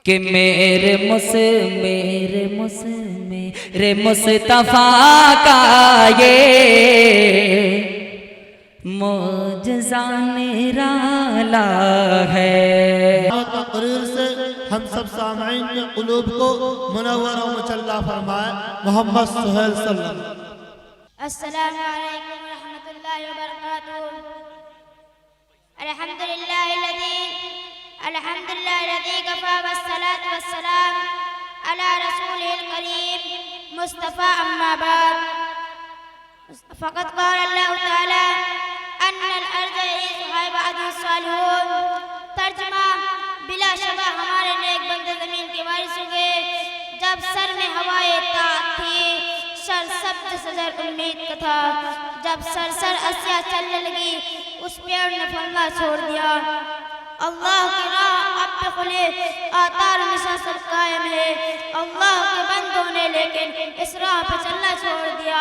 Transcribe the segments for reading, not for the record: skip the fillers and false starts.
کہ میرے مصطفیٰ کا یہ معجزہ نرالا ہے۔ تقریر سے ہم سب سامعین کے قلوب کو منور و مچلہ فرمائے۔ محمد سہیل صلی اللہ علیہ وسلم۔ السلام علیکم ورحمۃ اللہ وبرکاتہ۔ الحمد للہ الذی کفی والصلاة والسلام علی رسولہ الکریم مصطفی اما بعد، فقد قال اللہ تعالی ان الارض یرثها عبادی الصالحون۔ ترجمہ: بلا شبہ ہمارے نیک بندے زمین کے وارث ہوں گے۔ جب سر میں ہوائے طاعت تھی، سرسبز شجر امید کا تھا۔ جب سرسر اسیا چلنے لگی، اس پیڑ نے پھلنا چھوڑ دیا۔ اللہ کی راہ اب پہ کھلے، آثار ہمیشہ سب قائم ہے۔ اللہ کے بندوں نے لیکن اس راہ پہ چلنا چھوڑ دیا۔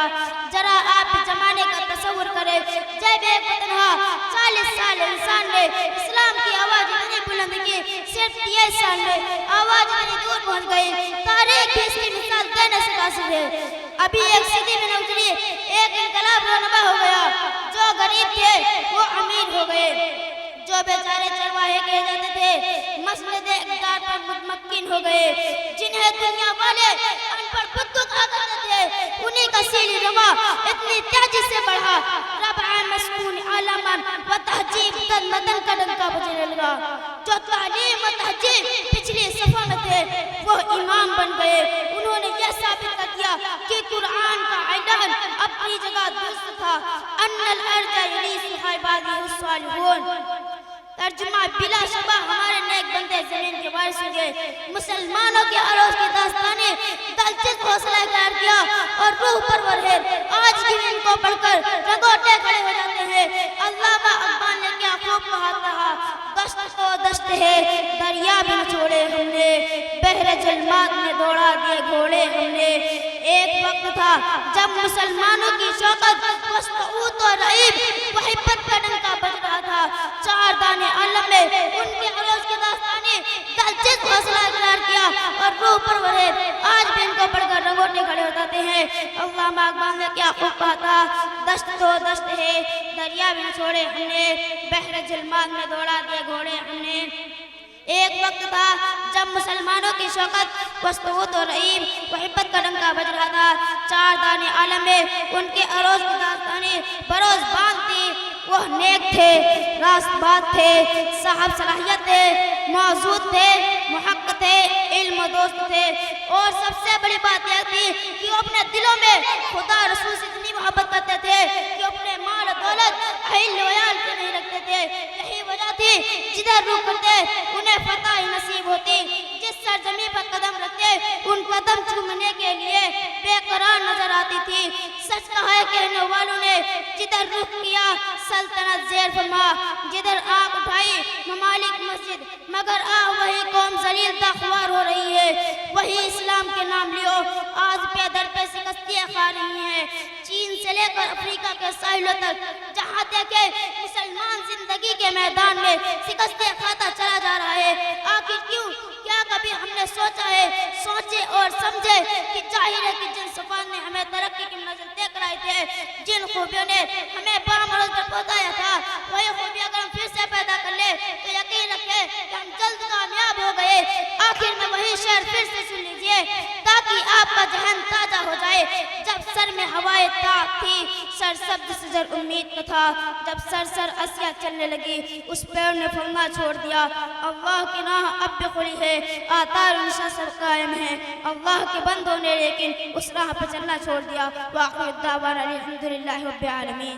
ذرا آپ زمانے کا تصور کریں، جب ایک تنہا 40 سال انسان نے اسلام کی آواز اتنی بلند کی، صرف 30 سال میں آواز اتنی دور پہنچ گئی، تاریخ بھی اس کی مثال دینے سے قاصر ہے۔ ابھی ایک صدی میں نہ گزری، ایک انقلاب رونما ہو گیا۔ جو غریب تھے وہ امیر ہو گئے، جو بیچارے چرواہے کہے جاتے تھے مسند اقتدار پر متمکن ہو گئے، جنہیں دنیا والے ان پر بدو کہا کرتے تھے انہی کا سیلی روا اتنی تیزی سے بڑھا، ربع مسکون عالمان و تہذیب تن مدن کا ڈنکا بجنے لگا۔ جو تعلیم و تہذیب پچھلی صفوں میں تھے وہ امام بن گئے۔ انہوں نے یہ ثابت کر دیا کہ قرآن کا اعلان اپنی جگہ درست تھا، ان الارض یرثها عبادی الصالحون۔ ترجمہ: بلا شبہ ہمارے نیک بندے زمین کے وارث ہوں گے۔ مسلمانوں کے عروج کی داستانیں دلچسپ حوصلہ افزا کیا اور روح پرور ہے۔ آج بھی ان کو پڑھ کر رنگوٹے کھڑے ہو جاتے ہیں۔ علامہ اقبال نے کیا خوب کہا تھا، دشت تو دشت ہے دریا بھی نہ چھوڑے ہم نے، بحر ظلمات میں دوڑا دیے گھوڑے ہم نے۔ ایک وقت تھا جب مسلمانوں کی شوکت وسطوت و رعیب وحبت کا ڈنکا بج رہا تھا۔ چار دانے عالم میں ان کے عروج کی داستانیں دلچسپ حوصلہ افزا کیا اور روح پرور ہے۔ آج بھی ان کو پڑھ کر رنگوٹے کھڑے ہو جاتے ہیں۔ علامہ اقبال نے کیا خوب کہا تھا، دشت تو دشت ہے دریا بھی نہ چھوڑے ہم نے، بحر ظلمات میں دوڑا دیے گھوڑے ہم نے۔ ایک وقت تھا جب مسلمانوں کی شوکت وسطوت و رعیب وحبت کا ڈنکا بج رہا تھا۔ چار دانے عالم میں ان کے عروج کی داستانیں بروز بان تھی۔ وہ نیک تھے، راست بات تھے، صاحب صلاحیت تھے، موجود تھے، محق تھے، علم و دوست تھے، اور سب سے بڑی بات یہ تھی کہ وہ اپنے دلوں میں خدا رسول سے اتنی محبت کرتے تھے کہ اپنے مال و دولت اہل و عیال سے نہیں رکھتے تھے۔ یہی وجہ تھی جدھر روح کرتے انہیں فتح ہی نصیب ہوتی، جس سرزمین پر قدم رکھتے ان قدم چومنے کے لیے بے قرار نظر آتی تھی۔ سچ کہا ہے کہنے والوں نے، جدھر رخ کیا سلطنت زیر فرما، جدھر آنکھ اٹھائی ممالک مسجد، مگر وہی قوم ذلیل داغوار ہو رہی ہے۔ وہی اسلام کے نام لیو آج پہ در پہ شکستیاں کھا رہی ہیں، چین سے لے کر افریقہ کے ساحلوں تک، جہاں دیکھے مسلمان زندگی کے میدان میں شکستیں کھاتا چلا جا رہا ہے۔ آخر کیوں؟ کیا کبھی ہم نے سوچا ہے، سوچے اور سمجھے کہ ظاہر ہے کہ جن صفات نے ہمیں ترقی کی منزل طے کرائی تھے، جن خوبیوں نے ہمیں بامروز پر پہنچایا تھا، وہی خوبیاں اگر ہم پھر سے پیدا کر لیں تو یقین رکھیں کہ ہم جلد کامیاب ہو گئے۔ آخر میں وہی شعر پھر سے سن لیجئے تاکہ آپ کا ذہن تازہ ہو جائے۔ جب سر میں ہوائے طاعت تھی، سرسبز شجر امید کا تھا۔ جب سرسر اسیا چلنے لگی، اس پیڑ نے پھلنا چھوڑ دیا۔ اللہ کی راہ اب بھی کھلی ہے، آثار ہمیشہ سب قائم ہیں۔ اللہ کے بندوں نے لیکن اس راہ پہ چلنا چھوڑ دیا۔ وآخر دعوانا الحمدللہ رب العالمین۔